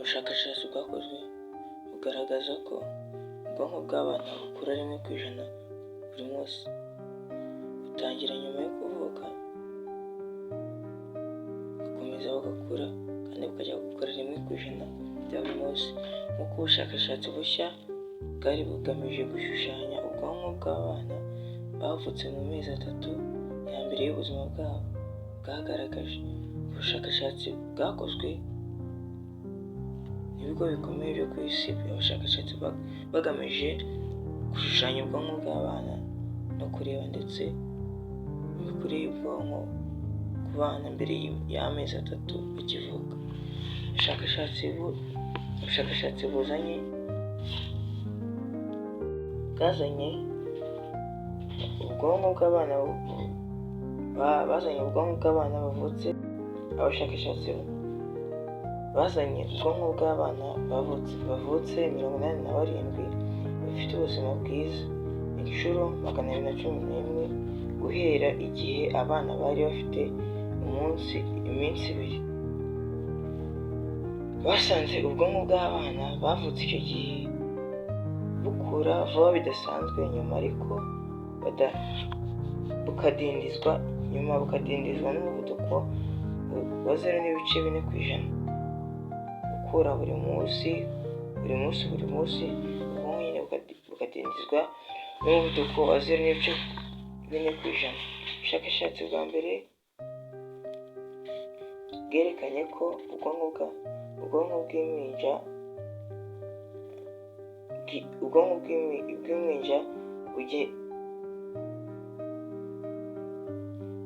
Ubushakashatsi bwakozwe bugaragaza ko ubwonko bw'abana bukura 1% buri munsi, butangira nyuma yo kuvuka bugakomeza bugakura kandi bukajya gukora 1% bya buri munsi. Nk'uko ubushakashatsi bushya bwari bugamije gushushanya ubwonko bw'abana bavutse mu mezi 3 ya mbere y'ubuzima bwabo bwagaragaje. Ubushakashatsi bwakozwe ibigo bikomeye byo ku isi by'abashakashatsi bagamije gushushanya ubwonko bw'abana no kureba ndetse imikurire y'ubwonko ku bana mbere y'amezi 3 bakivuka. Ubushakashatsi bwazanye ubwonko bw'abana bavutse. Abashakashatsi bazanye ubwonko bw'abana bavutse 87 bafite ubuzima bwiza inshuro 211 guhera igihe abana bari bafite iminsi 2. Basanze ubwonko bw'abana bavutse icyo gihe bukura vuba bidasanzwe, nyuma ariko bukadindizwa n'umuvuduko wa 0.4%. Gukura buri munsi ubwonko nyine bukadindizwa n'umuvuduko wa 0.4%. Ubushakashatsi bwa mbere bwerekanye ko ubwonko bw'impinja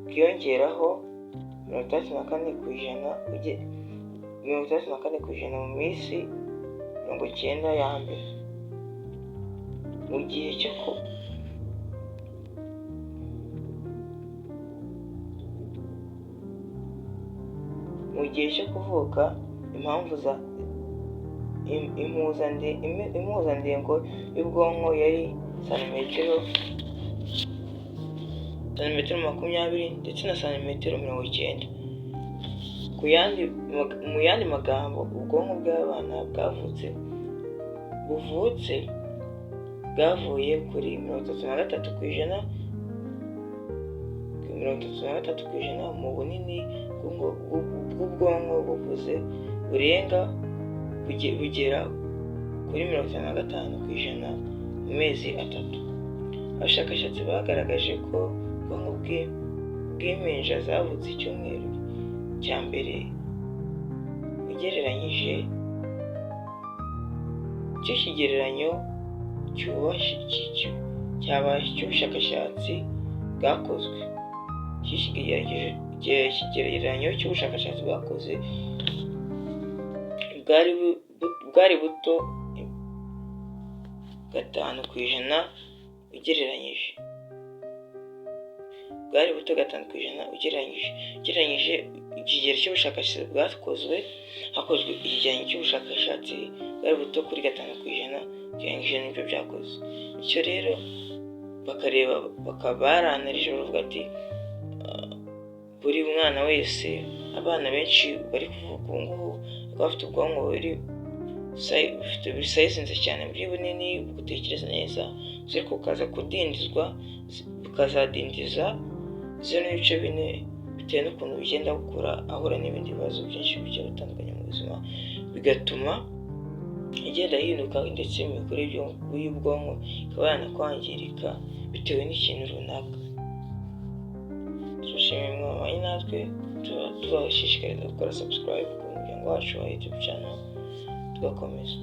bwiyongeraho 34% mu minsi 90 ya mbere. Mu gihe cyo kuvuka impuzandengo y'ubwonko yari santimetero 20 ndetse na santimetero 90. Mu yandi magambo, ubwonko bw'abana buvutse bwavuye kuri 33% mu bunini bw'ubwonko bukuze bugera kuri 55% mu mezi 3. Abashakashatsi bagaragaje ko ubwonko bw'impinja zavutse icyumweru cya mbere ugereranyije icyo kigereranyo cy'ubushakashatsi bwakozwe. Ikigereranyo cy'ubushakashatsi bwakoze bwari buto 5% ugereranyije. Ugereranyije ikigero cy'ubushakashatsi hakozwe ikigereranyo cy'ubushakashatsi bwari buto kuri 5% ugereranyije n'ibyo byakoze. Bityo rero bakaba baranarije bavuga ati buri mwana wese, abana benshi bari kuvuka ubu ngubu bafite ubwonko bufite sayizinze cyane buri bunini, butekereza neza, ariko bukazadindiza 0.4 bitewe n'ukuntu bigenda gukura, ahura n'ibindi bibazo byinshi bigiye bitandukanye mu buzima, bigatuma igenda yinuka ndetse imikurire y'ubwonko ikaba yanakwangirika bitewe n'ikintu runaka. Turashimira mwabanye natwe, tubashishikariza gukora subscribe ku muryango wacu wa YouTube channel tugakomeza.